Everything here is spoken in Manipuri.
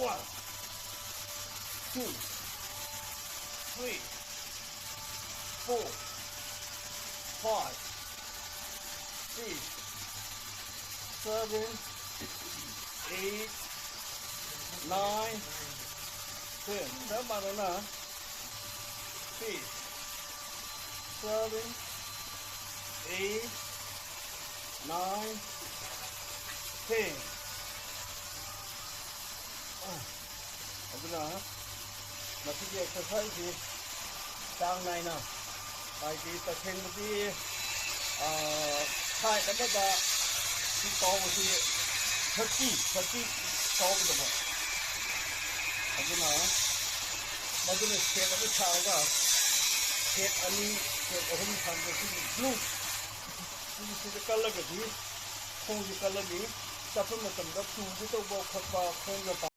2 3 4 5 6 7 8 9 10 Dah mana nak? 6 7 8 9 10 Apa nak? Masih di exercise di tang nai na. Pai di taken di thai dan pada di tahu di 30 tahu tu apa? Apa nak? Macam ni set apa cara ka? Set ani set orang sampai di blue. Ini set color ke di? Kong di color di. Tapi macam dah tu kita bawa khutbah kong